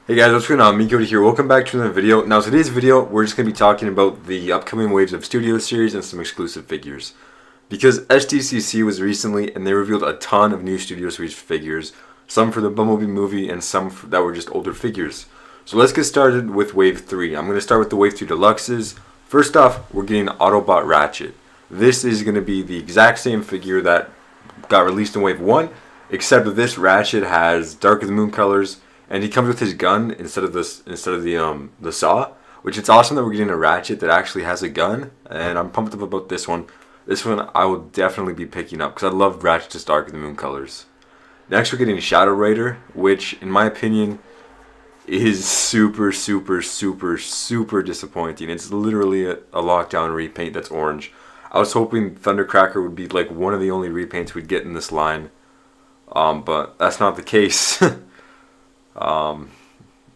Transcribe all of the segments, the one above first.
Hey guys, what's going on? Miko here. Welcome back to another video. Now today's video, we're just going to be talking about the upcoming waves of Studio Series and some exclusive figures. Because SDCC was recently and they revealed a ton of new Studio Series figures. Some for the Bumblebee movie and some that were just older figures. So let's get started with Wave 3. I'm going to start with the Wave 3 Deluxes. First off, we're getting Autobot Ratchet. This is going to be the exact same figure that got released in Wave 1, except that this Ratchet has Dark of the Moon colors. And he comes with his gun instead of the saw, which it's awesome that we're getting a Ratchet that actually has a gun, and I'm pumped up about this one. This one I will definitely be picking up because I love Ratchet's Dark of the Moon colors. Next we're getting Shadow Raider, which in my opinion is super disappointing. It's literally a lockdown repaint that's orange. I was hoping Thundercracker would be like one of the only repaints we'd get in this line, but that's not the case.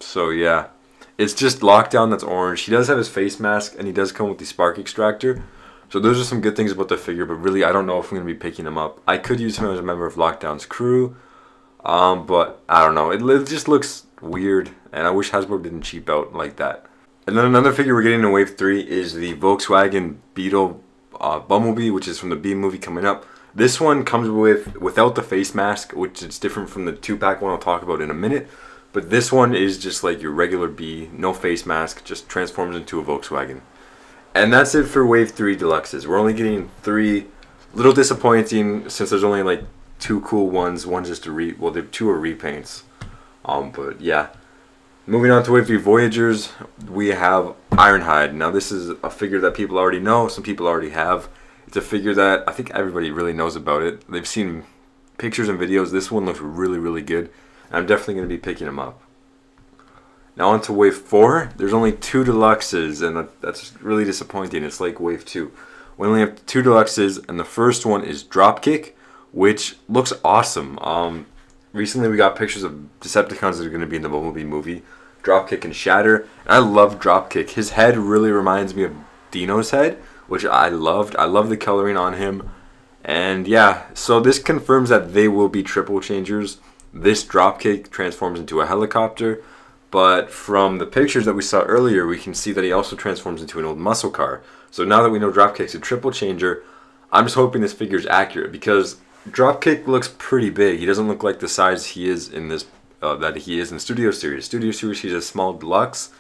So yeah, it's just Lockdown that's orange. He does have his face mask and he does come with the spark extractor. So those are some good things about the figure, but really I don't know if I'm going to be picking him up. I could use him as a member of Lockdown's crew, but I don't know. It just looks weird and I wish Hasbro didn't cheap out like that. And then another figure we're getting in Wave 3 is the Volkswagen Beetle Bumblebee, which is from the B movie coming up. This one comes without the face mask, which is different from the 2-pack one I'll talk about in a minute. But this one is just like your regular B, no face mask, just transforms into a Volkswagen. And that's it for Wave 3 Deluxes. We're only getting 3. Little disappointing since there's only like 2 cool ones. One's just the 2 are repaints. But yeah. Moving on to Wave 3 Voyagers, we have Ironhide. Now this is a figure that people already know, some people already have. It's a figure that I think everybody really knows about it. They've seen pictures and videos. This one looks really good. I'm definitely going to be picking them up. Now on to Wave 4. There's only 2 Deluxes, and that's really disappointing. It's like Wave 2. We only have 2 Deluxes, and the first one is Dropkick, which looks awesome. Recently we got pictures of Decepticons that are going to be in the Bumblebee movie. Dropkick and Shatter. And I love Dropkick. His head really reminds me of Dino's head, which I loved. I love the coloring on him. And yeah, so this confirms that they will be triple changers. This Dropkick transforms into a helicopter, but from the pictures that we saw earlier, we can see that he also transforms into an old muscle car. So now that we know Dropkick's a triple changer, I'm just hoping this figure is accurate because Dropkick looks pretty big. He doesn't look like the size he is in this that he is in Studio Series. Studio Series, he's a small deluxe.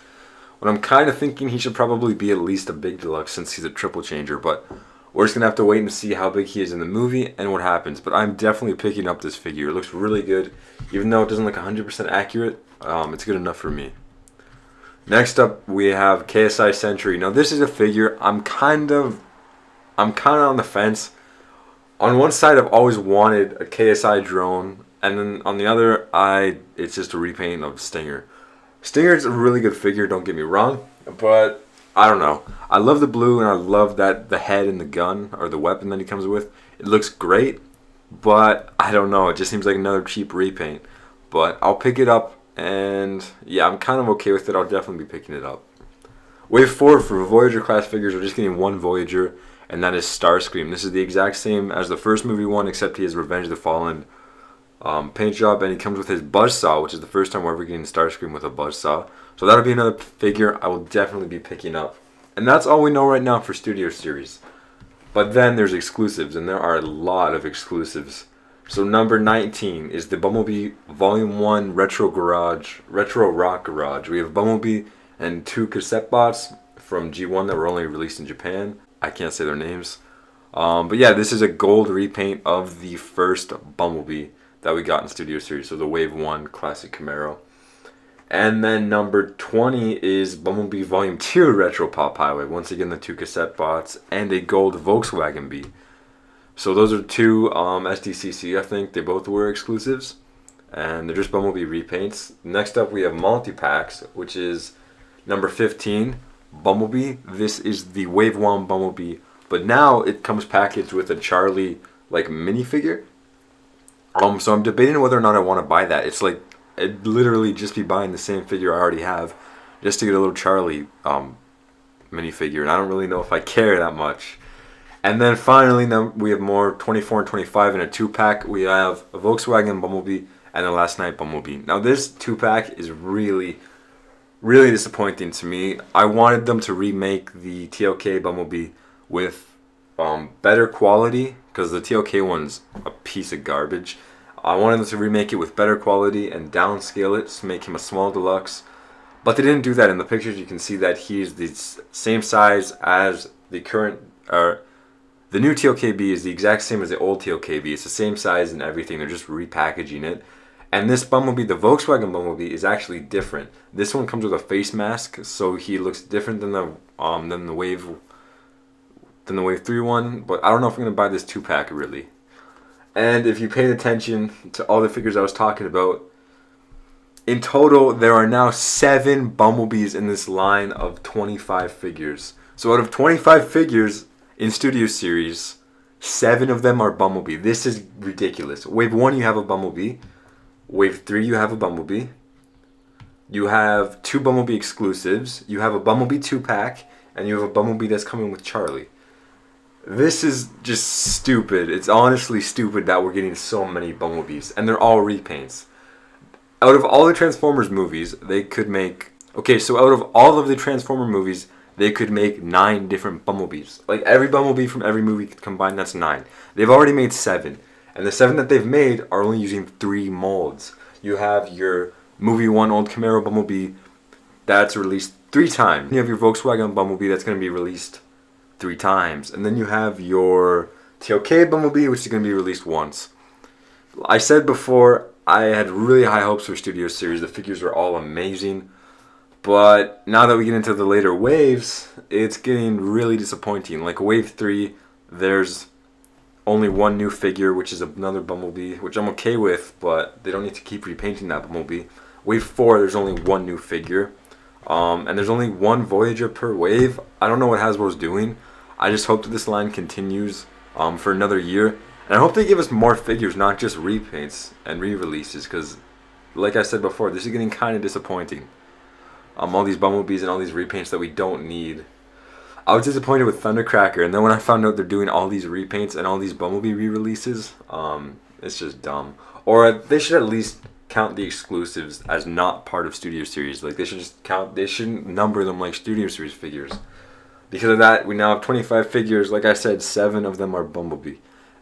What I'm kind of thinking he should probably be at least a big deluxe since he's a triple changer, but we're just going to have to wait and see how big he is in the movie and what happens. But I'm definitely picking up this figure. It looks really good. Even though it doesn't look 100% accurate, it's good enough for me. Next up, we have KSI SENTRY. Now this is a figure I'm kind of on the fence. On one side, I've always wanted a KSI drone, and then on the other, it's just a repaint of Stinger. Stinger's a really good figure, don't get me wrong, but I don't know. I love the blue and I love that the head and the gun or the weapon that he comes with. It looks great, but I don't know. It just seems like another cheap repaint. But I'll pick it up and yeah, I'm kind of okay with it. I'll definitely be picking it up. Wave 4 for Voyager class figures, we're just getting one Voyager, and that is Starscream. This is the exact same as the first movie one, except he has Revenge of the Fallen paint job, and he comes with his buzzsaw, which is the first time we're ever getting Starscream with a buzzsaw. So that'll be another figure I will definitely be picking up. And that's all we know right now for Studio Series. But then there's exclusives, and there are a lot of exclusives. So number 19 is the Bumblebee Volume 1 Retro Rock Garage. We have Bumblebee and 2 cassette bots from G1 that were only released in Japan. I can't say their names. But yeah, this is a gold repaint of the first Bumblebee that we got in Studio Series, so the Wave 1 Classic Camaro. And then number 20 is Bumblebee Volume 2 Retro Pop Highway. Once again, the 2 cassette bots and a gold Volkswagen Bee. So those are 2 SDCC, I think. They both were exclusives. And they're just Bumblebee repaints. Next up, we have multi-packs, which is number 15, Bumblebee. This is the Wave 1 Bumblebee, but now it comes packaged with a Charlie like minifigure. So I'm debating whether or not I want to buy that. It's like I'd literally just be buying the same figure I already have just to get a little Charlie minifigure, and I don't really know if I care that much. And then finally, we have more 24 and 25 in a 2-pack. We have a Volkswagen Bumblebee and the Last Night Bumblebee. Now this 2-pack is really disappointing to me. I wanted them to remake the TLK Bumblebee with better quality, because the TLK one's a piece of garbage. I wanted them to remake it with better quality and downscale it to make him a small deluxe. But they didn't do that. In the pictures you can see that he's the same size as the current, the new TLKB is the exact same as the old TLKB. It's the same size and everything. They're just repackaging it. And this Bumblebee, the Volkswagen Bumblebee, is actually different. This one comes with a face mask, so he looks different than the Wave 3 one. But I don't know if I'm gonna buy this 2-pack really. And if you paid attention to all the figures I was talking about, in total there are now 7 Bumblebees in this line of 25 figures. So out of 25 figures in Studio Series, 7 of them are Bumblebee. This is ridiculous. Wave 1 you have a Bumblebee. Wave 3 you have a Bumblebee. You have 2 Bumblebee exclusives. You have a Bumblebee 2-pack. And you have a Bumblebee that's coming with Charlie. This is just stupid. It's honestly stupid that we're getting so many Bumblebees. And they're all repaints. Out of all the Transformers movies, they could make... Okay, so out of all of the Transformer movies, they could make 9 different Bumblebees. Like, every Bumblebee from every movie combined, that's 9. They've already made 7. And the 7 that they've made are only using 3 molds. You have your movie 1 old Camaro Bumblebee that's released 3 times. You have your Volkswagen Bumblebee that's going to be released 3 times. And then you have your TLK Bumblebee, which is going to be released once. I said before, I had really high hopes for Studio Series. The figures are all amazing. But now that we get into the later waves, it's getting really disappointing. Like Wave 3, there's only 1 new figure, which is another Bumblebee, which I'm okay with, but they don't need to keep repainting that Bumblebee. Wave 4, there's only 1 new figure. And there's only 1 Voyager per wave. I don't know what Hasbro's doing. I just hope that this line continues for another year. And I hope they give us more figures, not just repaints and re-releases, because like I said before, this is getting kind of disappointing. All these Bumblebees and all these repaints that we don't need. I was disappointed with Thundercracker, and then when I found out they're doing all these repaints and all these Bumblebee re-releases, it's just dumb. Or they should at least count the exclusives as not part of Studio Series. Like, they should just count, they shouldn't number them like Studio Series figures. Because of that, we now have 25 figures. Like I said, 7 of them are Bumblebee.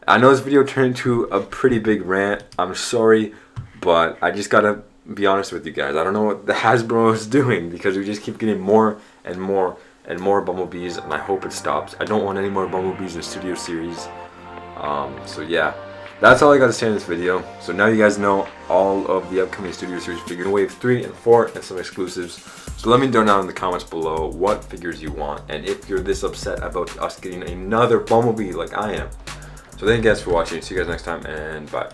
I know this video turned into a pretty big rant. I'm sorry, but I just gotta be honest with you guys. I don't know what the Hasbro is doing, because we just keep getting more and more and more Bumblebees, and I hope it stops. I don't want any more Bumblebees in Studio Series. So yeah, that's all I got to say in this video. So now you guys know all of the upcoming Studio Series figure Wave 3 and 4 and some exclusives. So let me know down in the comments below what figures you want, and if you're this upset about us getting another Bumblebee like I am. So thank you guys for watching. See you guys next time, and bye.